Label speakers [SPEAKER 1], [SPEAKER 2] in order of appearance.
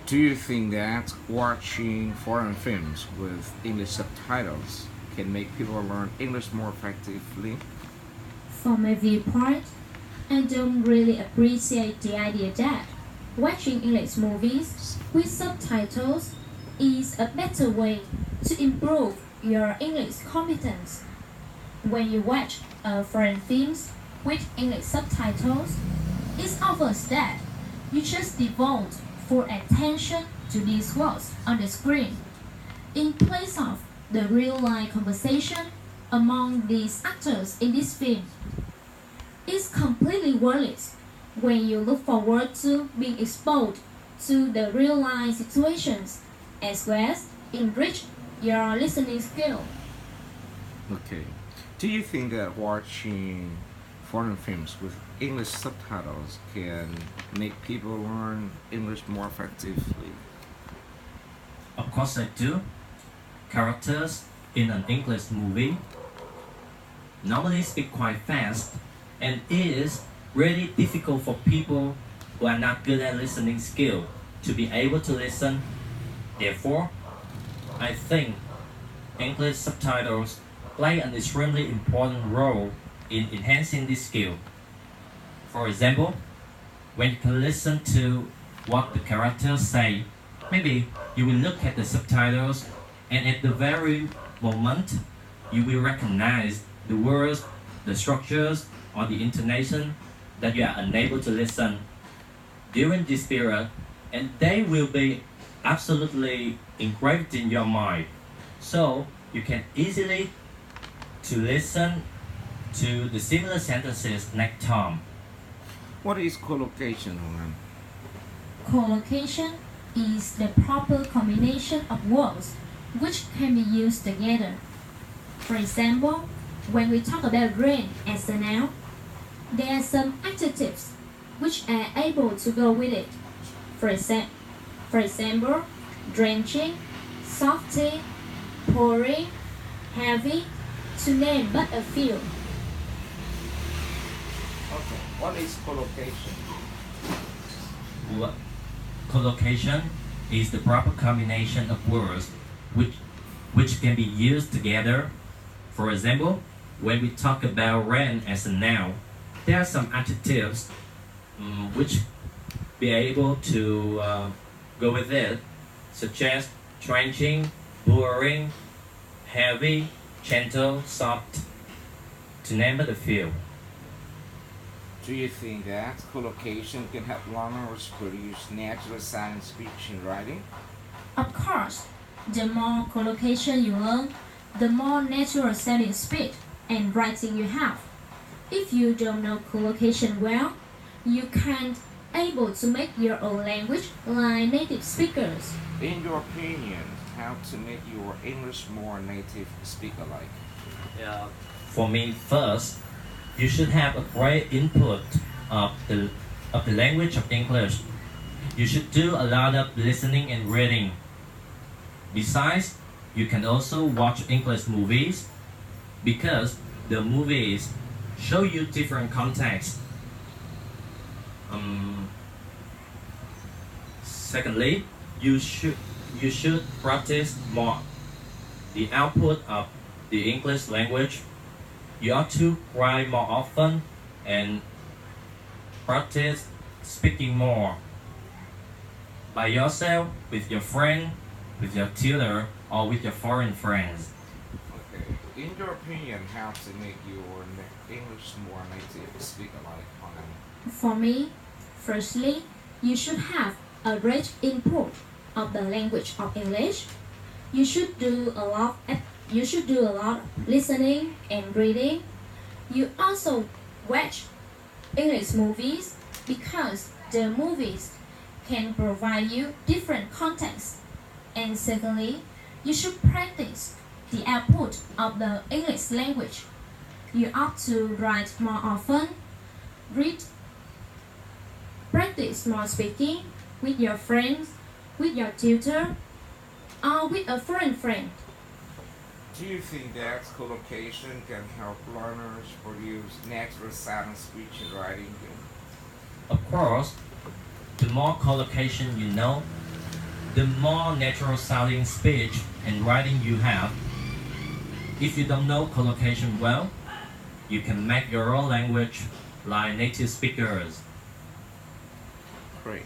[SPEAKER 1] Do you think that watching foreign films with English subtitles can make people learn English more effectively?
[SPEAKER 2] From my viewpoint, I don't really appreciate the idea that watching English movies with subtitles is a better way to improve your English competence. When you watch foreign films with English subtitles, it offers that you just devote full attention to these words on the screen, in place of the real-life conversation among these actors in this film. It's completely worth it when you look forward to being exposed to the real-life situations, as well as enrich your listening skill.
[SPEAKER 1] Okay. Do you think that watching foreign films with English subtitles can make people learn English more effectively?
[SPEAKER 3] Of course I do. Characters in an English movie normally speak quite fast, and it is really difficult for people who are not good at listening skill to be able to listen. Therefore, I think English subtitles play an extremely important role in enhancing this skill. For example, when you can listen to what the characters say, maybe you will look at the subtitles, and at the very moment you will recognize the words, the structures, or the intonation that you are unable to listen during this period, and they will be absolutely engraved in your mind, so you can easily to listen to the similar sentences next time.
[SPEAKER 1] What is collocation, Hong?
[SPEAKER 2] Collocation is the proper combination of words which can be used together. For example, when we talk about rain as a noun, there are some adjectives which are able to go with it. For example, drenching, salty, pouring, heavy, to name but a few.
[SPEAKER 1] Okay. What is collocation?
[SPEAKER 3] Collocation is the proper combination of words which can be used together. For example, when we talk about rain as a noun, there are some adjectives which be able to go with it, such as drenching, pouring, heavy, gentle, soft, to name but a few.
[SPEAKER 1] Do you think that collocation can help learners produce natural sounding speech and writing?
[SPEAKER 2] Of course, the more collocation you learn, the more natural sounding speech and writing you have. If you don't know collocation well, you can't able to make your own language like native speakers.
[SPEAKER 1] In your opinion, how to make your English more native speaker-like?
[SPEAKER 3] For me, first, you should have a great input of the language of English. You should do a lot of listening and reading. Besides, you can also watch English movies because the movies show you different contexts. Secondly, you should practice more the output of the English language. You ought to write more often and practice speaking more by yourself, with your friend, with your tutor, or with your foreign friends.
[SPEAKER 1] Okay. In your opinion, how to make your English more native speaker-like?
[SPEAKER 2] For me, firstly, you should have a rich input of the language of English. You should do a lot of listening and reading. You also watch English movies because the movies can provide you different contexts. And secondly, you should practice the output of the English language. You ought to write more often, practice more speaking with your friends, with your tutor, or with a foreign friend.
[SPEAKER 1] Do you think that collocation can help learners produce natural sounding speech and writing?
[SPEAKER 3] Of course, the more collocation you know, the more natural sounding speech and writing you have. If you don't know collocation well, you can make your own language like native speakers.
[SPEAKER 1] Great.